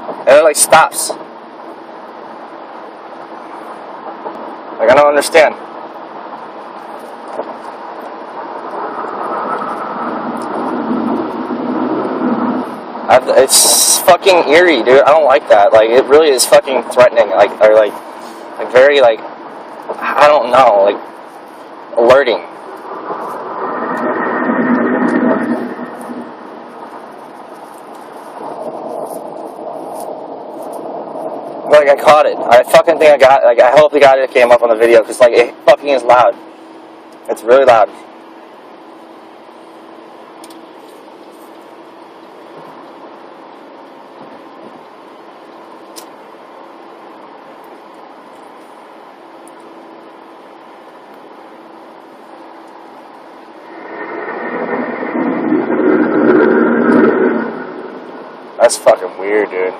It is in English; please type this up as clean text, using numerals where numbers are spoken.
And it like stops. Like, I don't understand. It's fucking eerie, dude. I don't like that. Like, it really is fucking threatening. Like, or like very, like, I don't know, like, alerting. Like, I caught it. I fucking think I got it. Like, I hope to God it came up on the video, because, like, it fucking is loud. It's really loud. That's fucking weird, dude.